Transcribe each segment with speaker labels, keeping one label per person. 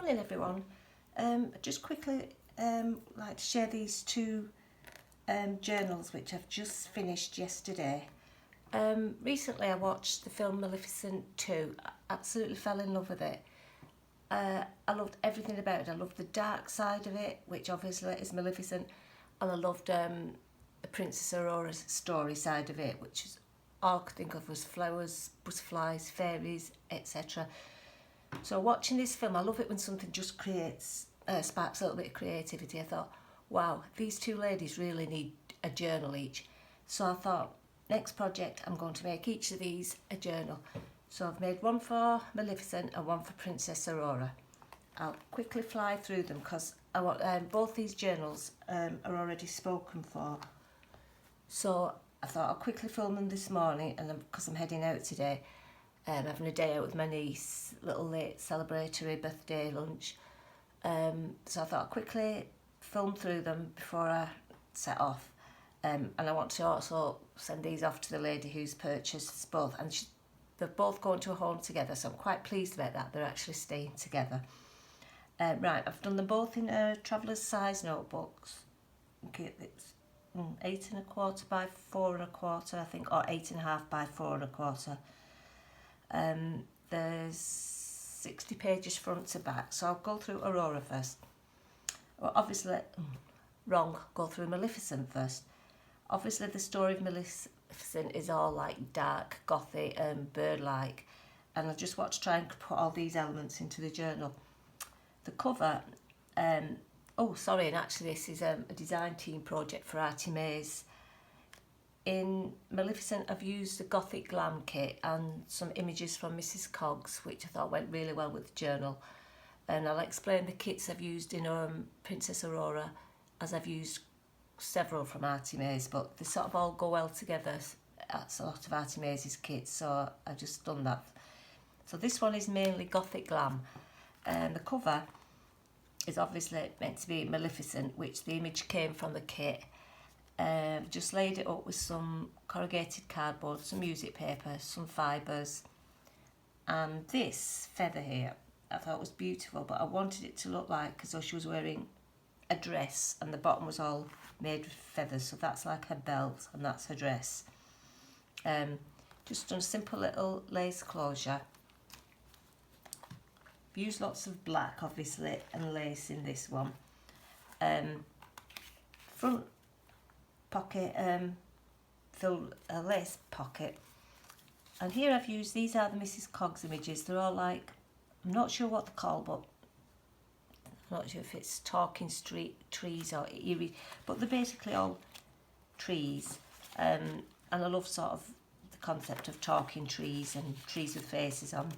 Speaker 1: Morning everyone. Just quickly like to share these two journals which I've just finished yesterday. Recently I watched the film Maleficent 2. I absolutely fell in love with it. I loved everything about it. I loved the dark side of it, which obviously is Maleficent, and I loved the Princess Aurora's story side of it, which is all I could think of was flowers, butterflies, fairies, etc. So watching this film, I love it when something just sparks a little bit of creativity. I thought, wow, these two ladies really need a journal each. So I thought, next project, I'm going to make each of these a journal. So I've made one for Maleficent and one for Princess Aurora. I'll quickly fly through them because I want both these journals are already spoken for. So I thought I'll quickly film them this morning, and because I'm heading out today, having a day out with my niece, little late celebratory birthday lunch. So I thought I'd quickly film through them before I set off. And I want to also send these off to the lady who's purchased both. And they're both going to a home together, so I'm quite pleased about that. They're actually staying together. Right, I've done them both in traveller's size notebooks. Okay, it's 8 1/4 by 4 1/4, I think, or 8 1/2 by 4 1/4. There's 60 pages front to back, so I'll go through Aurora first. Well, obviously, go through Maleficent first. Obviously the story of Maleficent is all like dark, gothic and bird-like, and I just want to try and put all these elements into the journal. The cover, and actually this is a design team project for Artymaze. In Maleficent, I've used the Gothic glam kit and some images from Mrs. Coggs, which I thought went really well with the journal. And I'll explain the kits I've used in Princess Aurora, as I've used several from Artymaze, but they sort of all go well together. That's a lot of Artymaze's kits, so I've just done that. So this one is mainly Gothic glam. And the cover is obviously meant to be Maleficent, which the image came from the kit. Just laid it up with some corrugated cardboard, some music paper, some fibres, and this feather here I thought was beautiful, but I wanted it to look like as though she was wearing a dress and the bottom was all made with feathers, so that's like her belt and that's her dress. Just done a simple little lace closure. Used lots of black obviously and lace in this one. Front pocket, filled a lace pocket, and here I've used, these are the Mrs. Coggs images. They're all like, I'm not sure what they're called, but I'm not sure if it's talking trees or eerie, but they're basically all trees, and I love sort of the concept of talking trees and trees with faces on,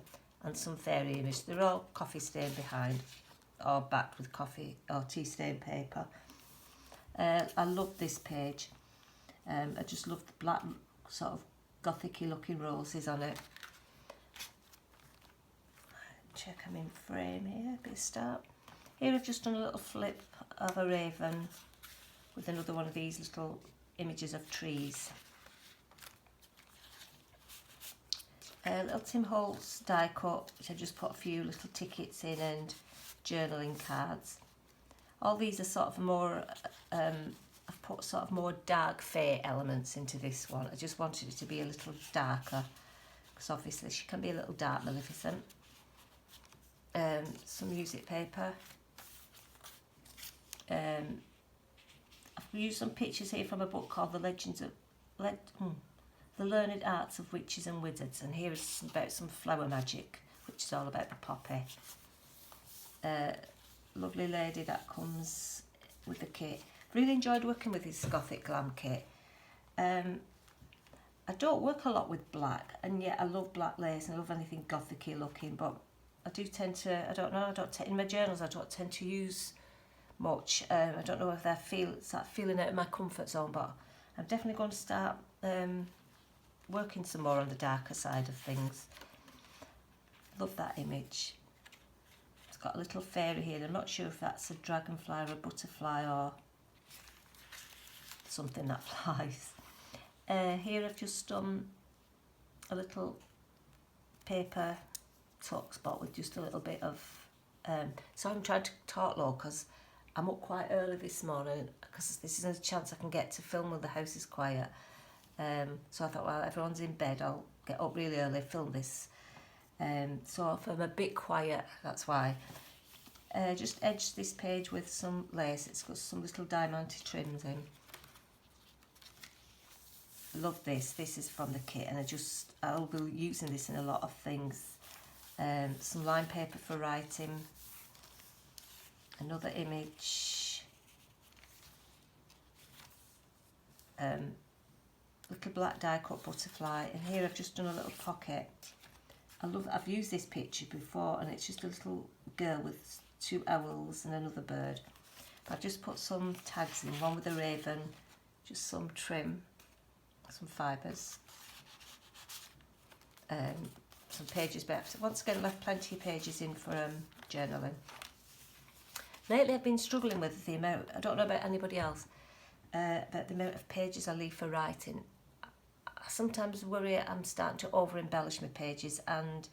Speaker 1: and some fairy image. They're all coffee stained behind, or backed with coffee or tea stained paper. I love this page. I just love the black sort of gothic-y looking roses on it. Check I'm in frame here, bit of start. Here I've just done a little flip of a raven with another one of these little images of trees. Little Tim Holtz die cut, which I just put a few little tickets in and journaling cards. All these are sort of more, I've put sort of more dark fae elements into this one. I just wanted it to be a little darker, because obviously she can be a little dark, Maleficent. Some music paper. I've used some pictures here from a book called The Learned Arts of Witches and Wizards, and here is about some flower magic, which is all about the poppy. Lovely lady that comes with the kit. Really enjoyed working with this Gothic glam kit. I don't work a lot with black, and yet I love black lace and I love anything gothic-y looking, but I do tend to, in my journals I don't tend to use much. I don't know if I start feeling out of my comfort zone, but I'm definitely going to start working some more on the darker side of things. Love that image. It's got a little fairy here. I'm not sure if that's a dragonfly or a butterfly or something that flies. Here I've just done a little paper tuck spot with just a little bit of So I'm trying to talk low because I'm up quite early this morning, because this is a chance I can get to film when the house is quiet. So I thought, well, everyone's in bed, I'll get up really early, film this. So if I'm a bit quiet, that's why. Just edged this page with some lace. It's got some little diamante trims in. Love this. This is from the kit, and I'll be using this in a lot of things. Some line paper for writing. Another image. Little black die cut butterfly, and here I've just done a little pocket. I've used this picture before, and it's just a little girl with 2 owls and another bird. But I've just put some tags in, one with a raven, just some trim, some fibres, some pages, but once again left plenty of pages in for journaling. Lately I've been struggling with the amount, I don't know about anybody else, but the amount of pages I leave for writing. I sometimes worry I'm starting to over embellish my pages, and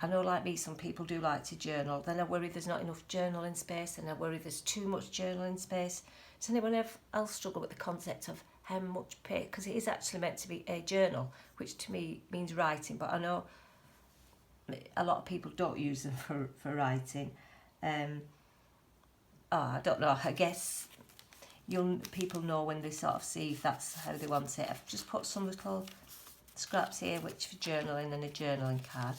Speaker 1: I know, like me, some people do like to journal. Then I worry there's not enough journaling space, and I worry there's too much journaling space. Does anyone else struggle with the concept of how much page? Because it is actually meant to be a journal, which to me means writing, but I know a lot of people don't use them for writing. I don't know, I guess young people know when they sort of see if that's how they want it. I've just put some little scraps here, which for journaling, and a journaling card.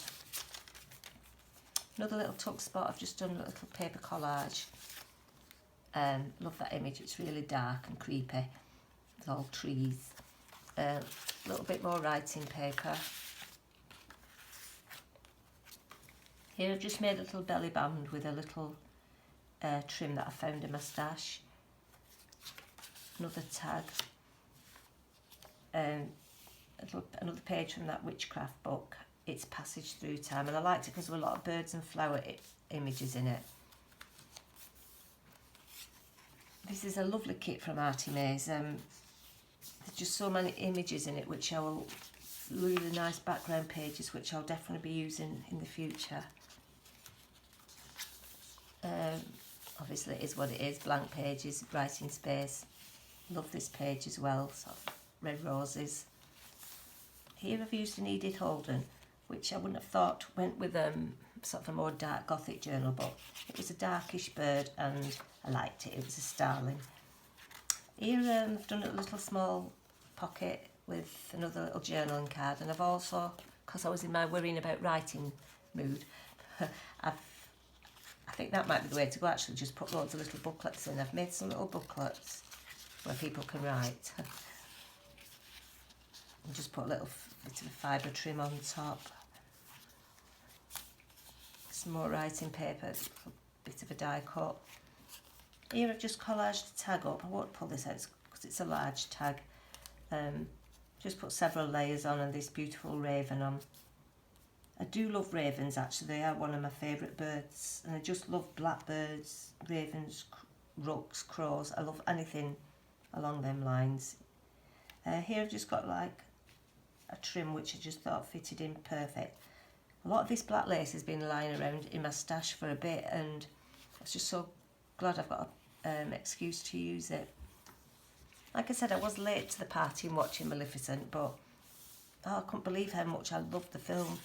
Speaker 1: Another little tuck spot, I've just done a little paper collage. Love that image, it's really dark and creepy. It's all trees. A little bit more writing paper. Here I've just made a little belly band with a little trim that I found in my stash. Another tag. Another page from that witchcraft book. It's Passage Through Time, and I liked it because there were a lot of birds and flower images in it. This is a lovely kit from Artymaze. There's just so many images in it, which I will, really nice background pages, which I'll definitely be using in the future. Obviously it is what it is, blank pages, writing space. Love this page as well, sort of red roses. Here I've used an Edith Holden, which I wouldn't have thought went with sort of a more dark Gothic journal, but it was a darkish bird and I liked it. It was a starling. Here I've done a little small pocket with another little journaling card, and I've also, because I was in my worrying about writing mood, I think that might be the way to go, actually, just put loads of little booklets in. I've made some little booklets where people can write. And just put a little bit of a fibre trim on top. Some more writing paper, a bit of a die cut. Here I've just collaged the tag up. I won't pull this out because it's a large tag. Just put several layers on and this beautiful raven on. I do love ravens, actually. They are one of my favourite birds, and I just love blackbirds, ravens, rooks, crows. I love anything along them lines. Here I've just got like a trim which I just thought fitted in perfect. A lot of this black lace has been lying around in my stash for a bit, and I was just so glad I've got an excuse to use it. Like I said, I was late to the party and watching Maleficent, but I couldn't believe how much I loved the film.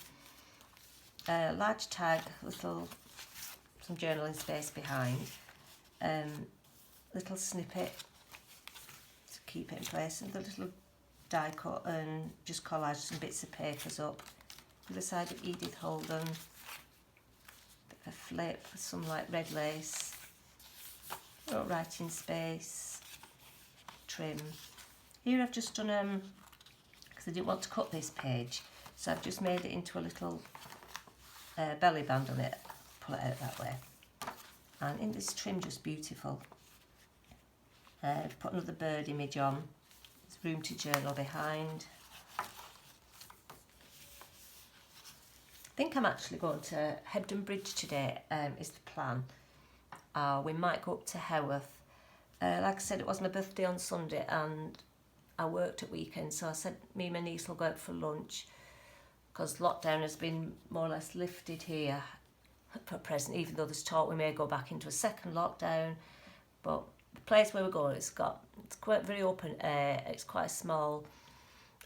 Speaker 1: Large tag, some journaling space behind, little snippet to keep it in place, and the little die cut, and just collage some bits of papers up. Other side of Edith Holden, bit of a flip with some like red lace, little writing space, trim. Here I've just done, because I didn't want to cut this page, so I've just made it into a little belly band on it, pull it out that way. And in this trim, just beautiful. Put another bird image on. There's room to journal behind. I think I'm actually going to Hebden Bridge today, is the plan. We might go up to Haworth. Like I said, it was my birthday on Sunday and I worked at weekends, so I said me and my niece will go out for lunch, because lockdown has been more or less lifted here. for present, even though there's talk we may go back into a second lockdown. But the place where we're going, it's quite very open air, it's quite small,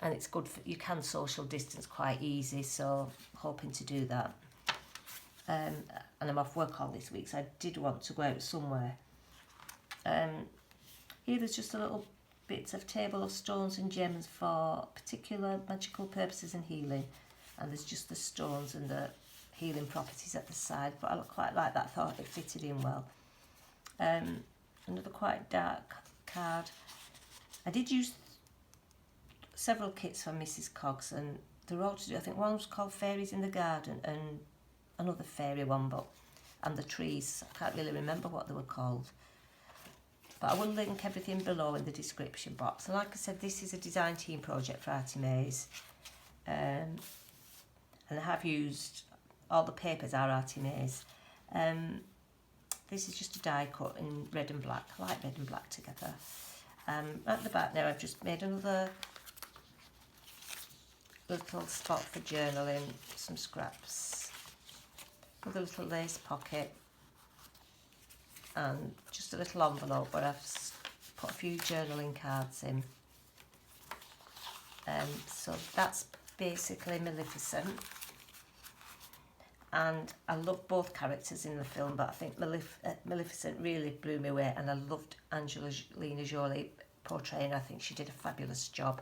Speaker 1: and it's good for, you can social distance quite easy, so hoping to do that. And I'm off work all this week, so I did want to go out somewhere. Here there's just a little bits of table of stones and gems for particular magical purposes and healing, and there's just the stones and the healing properties at the side, but I quite like that, I thought it fitted in well. Another quite dark card. I did use several kits from Mrs. Coggs, and they're all to do, I think one was called Fairies in the Garden and another fairy one, and the trees, I can't really remember what they were called. But I will link everything below in the description box. And like I said, this is a design team project for Artymaze. And I have used, all the papers are Artymaze. This is just a die cut in red and black. I like red and black together. At the back there, I've just made another little spot for journaling, some scraps, another little lace pocket, and just a little envelope where I've put a few journaling cards in. So that's basically Maleficent. And I love both characters in the film, but I think Maleficent really blew me away, and I loved Angelina Jolie portraying her. I think she did a fabulous job.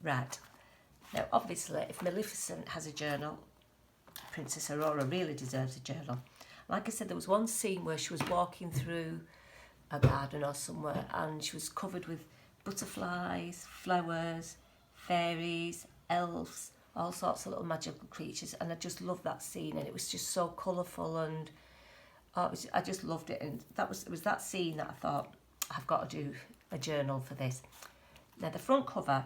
Speaker 1: Right, now obviously if Maleficent has a journal, Princess Aurora really deserves a journal. Like I said, there was one scene where she was walking through a garden or somewhere, and she was covered with butterflies, flowers, fairies, elves, all sorts of little magical creatures, and I just loved that scene, and it was just so colourful, and I just loved it. And it was that scene that I thought, I've got to do a journal for this. Now the front cover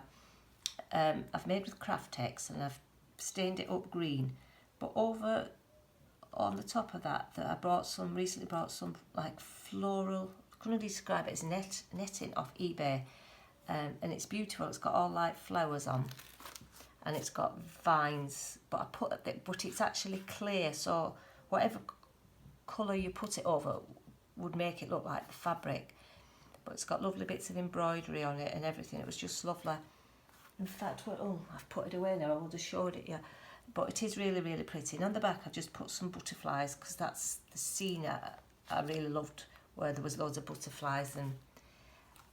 Speaker 1: I've made with Craftex, and I've stained it up green, but over on the top of that I recently bought some like floral, I couldn't describe it as netting off eBay, and it's beautiful. It's got all like flowers on, and it's got vines, but it's actually clear, so whatever colour you put it over would make it look like the fabric. But it's got lovely bits of embroidery on it and everything. It was just lovely. In fact, I've put it away now, I would have showed it you. But it is really, really pretty. And on the back I've just put some butterflies, because that's the scene I really loved, where there was loads of butterflies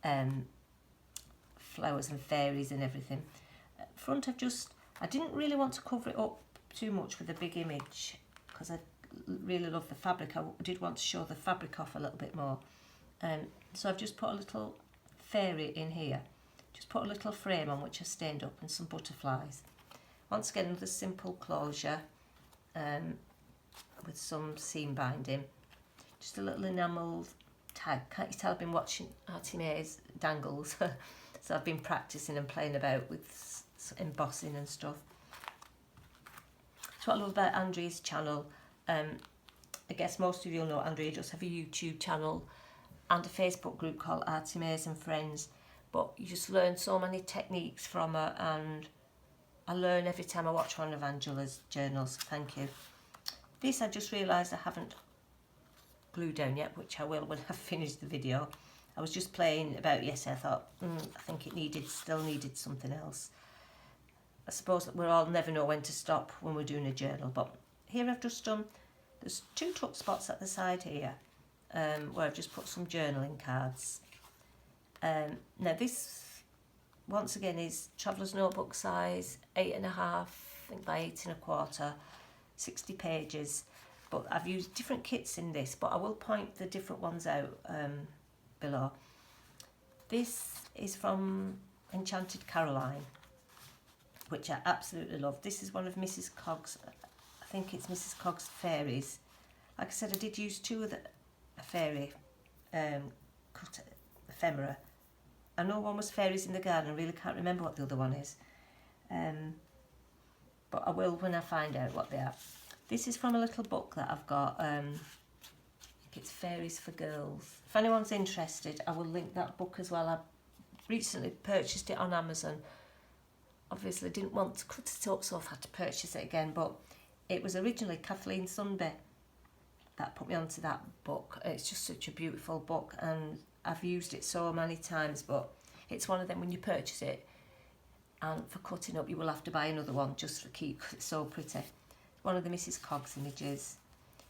Speaker 1: and flowers and fairies and everything. Front I didn't really want to cover it up too much with a big image, because I really love the fabric. I did want to show the fabric off a little bit more. So I've just put a little fairy in here. Just put a little frame on which I stained up, and some butterflies. Once again, another simple closure with some seam binding. Just a little enamelled tag. Can't you tell I've been watching Artymaze dangles? So I've been practising and playing about with embossing and stuff. That's what I love about Andrea's channel. I guess most of you will know Andrea does have a YouTube channel and a Facebook group called Artymaze and Friends. But you just learn so many techniques from her, and I learn every time I watch one of Angela's journals. Thank you. This I just realised I haven't glued down yet, which I will when I've finished the video. I was just playing about yesterday. I thought, I think it still needed something else. I suppose that we'll all never know when to stop when we're doing a journal. But here I've just done, there's 2 tuck spots at the side here, where I've just put some journaling cards. Now this, once again, is Traveller's Notebook size, 8.5, I think by 8.25, 60 pages. But I've used different kits in this, but I will point the different ones out below. This is from Enchanted Caroline, which I absolutely love. This is one of Mrs. Coggs, I think it's Mrs. Coggs Fairies. Like I said, I did use 2 of the fairy cut ephemera. I know one was Fairies in the Garden, I really can't remember what the other one is. But I will when I find out what they are. This is from a little book that I've got, I think it's Fairies for Girls. If anyone's interested, I will link that book as well. I recently purchased it on Amazon, obviously didn't want to cut it up, so I've had to purchase it again. But it was originally Kathleen Sunby that put me onto that book. It's just such a beautiful book, and I've used it so many times. But it's one of them, when you purchase it, and for cutting up you will have to buy another one just for keep, because it's so pretty. One of the Mrs. Coggs images.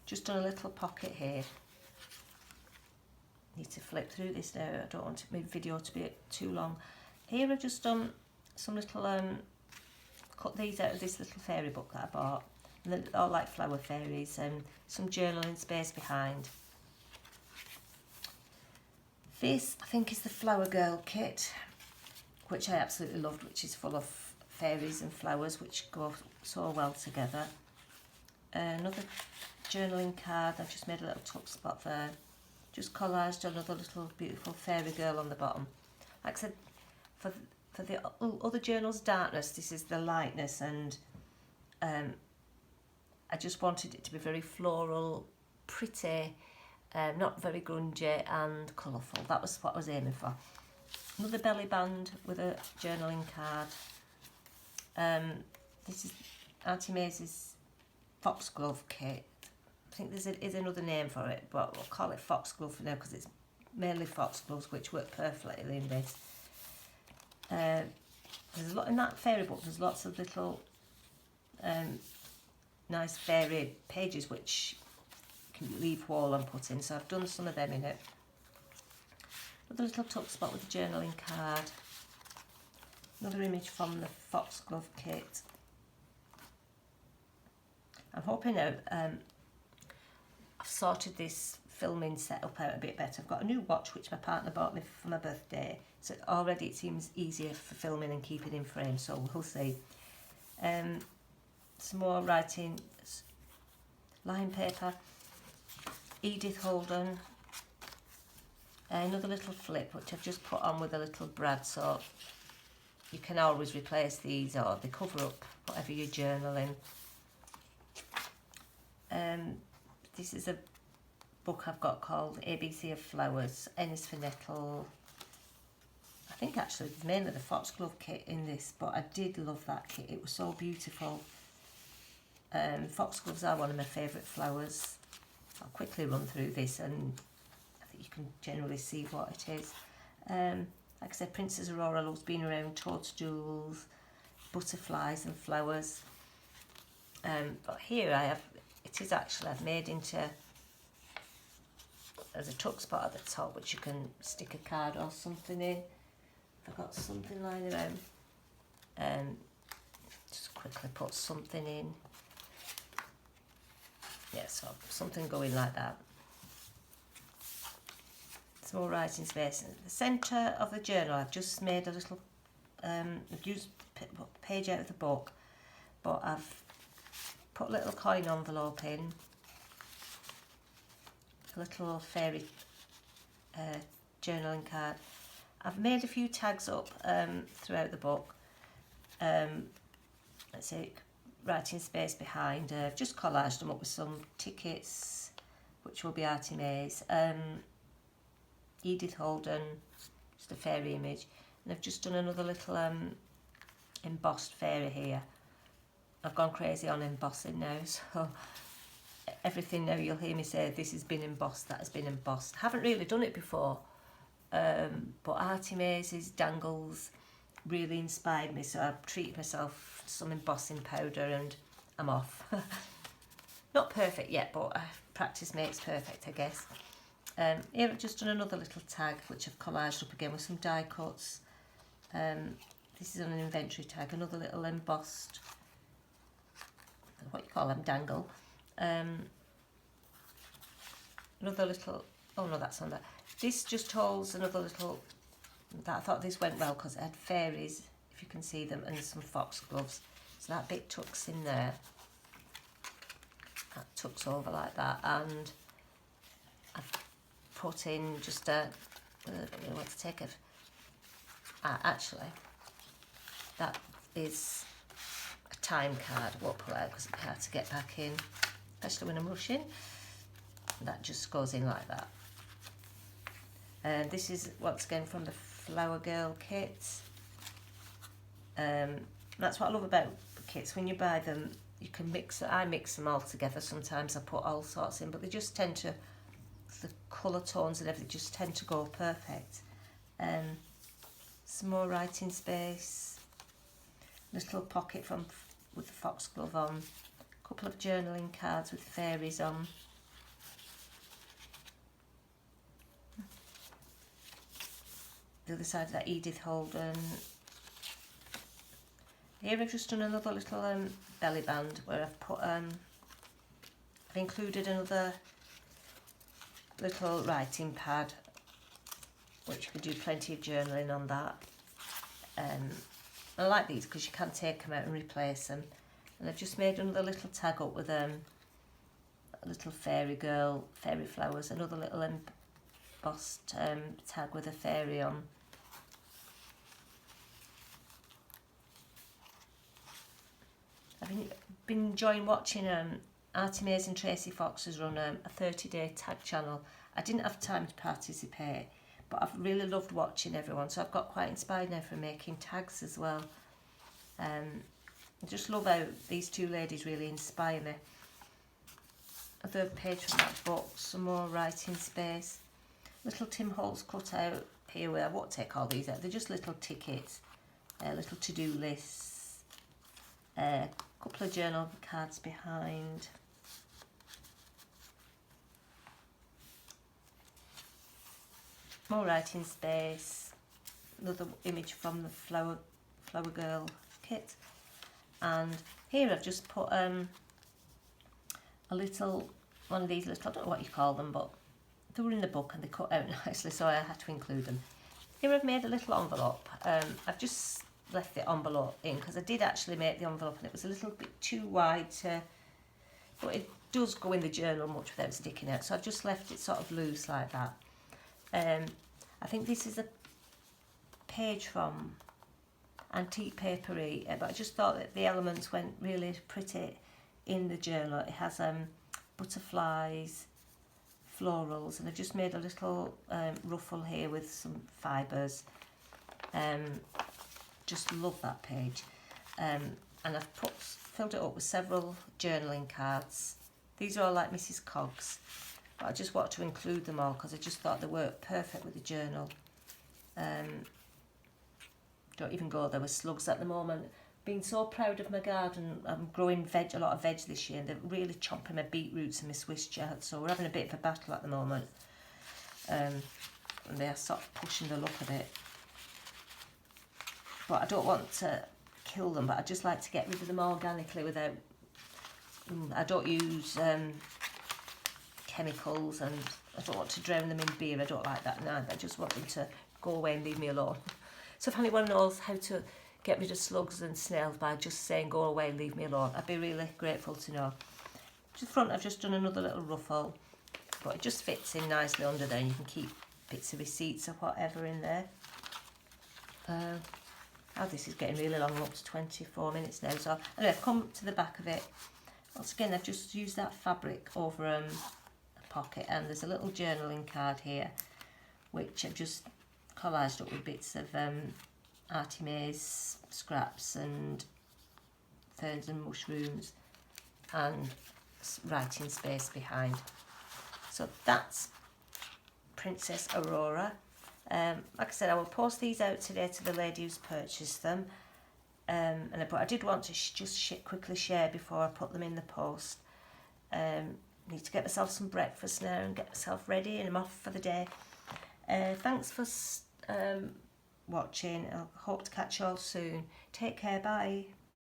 Speaker 1: Just done a little pocket here. Need to flip through this now. I don't want my video to be too long. Here I've just done some little cut these out of this little fairy book that I bought, and they're all like flower fairies, and some journaling space behind. This I think is the Flower Girl kit, which I absolutely loved, which is full of fairies and flowers which go so well together. Another journaling card. I've just made a little tuck spot there, just collaged another little beautiful fairy girl on the bottom. Like I said, for the other journals darkness, this is the lightness, and I just wanted it to be very floral, pretty, not very grungy and colourful. That was what I was aiming for. Another belly band with a journaling card. This is Artymaze's Foxglove kit. I think there is another name for it, but we'll call it Foxglove for now because it's mainly foxgloves, which work perfectly in this. There's a lot in that fairy book. There's lots of little nice fairy pages which you can leave wall and put in, so I've done some of them in it. Another little tuck spot with a journaling card. Another image from the Foxglove kit. I'm hoping now I've sorted this filming setup out a bit better. I've got a new watch which my partner bought me for my birthday, so already it seems easier for filming and keeping in frame, so we'll see. Some more writing, line paper, Edith Holden, another little flip which I've just put on with a little brad, so you can always replace these or they cover up whatever you're journaling. This is a book I've got called ABC of Flowers, N is for Nettle. I think actually it's mainly the Foxglove kit in this, but I did love that kit. It was so beautiful. Foxgloves are one of my favourite flowers. I'll quickly run through this and I think you can generally see what it is. Like I said, Princess Aurora loves being around toadstools, butterflies and flowers. But here I have, it is actually, I've made into, there's a tuck spot at the top which you can stick a card or something in. I've got something lying around. Just quickly put something in. Yeah, so something going like that. Some more writing space. In the centre of the journal, I've just made a little, I've used a page out of the book, but I've put a little coin envelope in, a little fairy journaling card. I've made a few tags up throughout the book. Let's see, writing space behind. I've just collaged them up with some tickets, which will be Artymaze. Edith Holden, just a fairy image. And I've just done another little embossed fairy here. I've gone crazy on embossing now, so everything now you'll hear me say this has been embossed, that has been embossed. I haven't really done it before, but Artymaze's dangles really inspired me, so I've treated myself to some embossing powder and I'm off. Not perfect yet, but practice makes perfect, I guess. Here I've just done another little tag which I've collaged up again with some die cuts. This is on an inventory tag, another little embossed, what you call them, dangle. Another little, oh no, that's on that. This just holds another little, that I thought this went well because it had fairies, if you can see them, and some foxgloves. So that bit tucks in there. That tucks over like that, and I've put in just a, I don't know what to take of. Actually, that is a time card. I won't pull out because it's hard to get back in, especially when I'm rushing. That just goes in like that. And this is once again from the Flower Girl kit. That's what I love about kits. When you buy them, you can mix. I mix them all together. Sometimes I put all sorts in, but they just tend to, the colour tones and everything just tend to go perfect. Some more writing space, little pocket with the foxglove on, a couple of journaling cards with fairies on. The other side of that, Edith Holden. Here I've just done another little belly band where I've included another little writing pad, which you can do plenty of journaling on that. I like these because you can take them out and replace them. And I've just made another little tag up with a little fairy girl, fairy flowers, another little embossed tag with a fairy on. I've been enjoying watching Artymaze and Tracy Fox has run a 30-day tag channel. I didn't have time to participate, but I've really loved watching everyone, so I've got quite inspired now for making tags as well. I just love how these two ladies really inspire me. A third page from that book, some more writing space. Little Tim Holtz cut out here where I won't take all these out, they're just little tickets, little to-do lists, a couple of journal cards behind. More writing space, another image from the flower girl kit, and here I've just put a little one of these little, I don't know what you call them, but they were in the book and they cut out nicely, so I had to include them. Here I've made a little envelope. I've just left the envelope in because I did actually make the envelope and it was a little bit too wide but it does go in the journal much without sticking out, so I've just left it sort of loose like that. I think this is a page from Antique Papery, but I just thought that the elements went really pretty in the journal. It has butterflies, florals, and I've just made a little ruffle here with some fibres. Just love that page. And I've filled it up with several journaling cards. These are all like Mrs. Coggs, but I just want to include them all because I just thought they worked perfect with the journal. Don't even go there with slugs at the moment. Been so proud of my garden. I'm growing a lot of veg this year, and they're really chomping my beetroots and my Swiss chard, so we're having a bit of a battle at the moment. And they are sort of pushing the luck a bit. But I don't want to kill them, but I just like to get rid of them organically without... I don't use chemicals, and I don't want to drown them in beer. I don't like that neither. I just want them to go away and leave me alone. So if anyone knows how to get rid of slugs and snails by just saying go away and leave me alone, I'd be really grateful to know. To the front I've just done another little ruffle, but it just fits in nicely under there, and you can keep bits of receipts or whatever in there. This is getting really long, up to 24 minutes now. So anyway, I've come to the back of it. Once again, I've just used that fabric over a pocket, and there's a little journaling card here, which I've just collaged up with bits of Artymaze scraps and ferns and mushrooms, and writing space behind. So that's Princess Aurora. Like I said, I will post these out today to the lady who's purchased them. But I did want to just quickly share before I put them in the post. Need to get myself some breakfast now and get myself ready, and I'm off for the day. Thanks for watching. I hope to catch you all soon. Take care. Bye.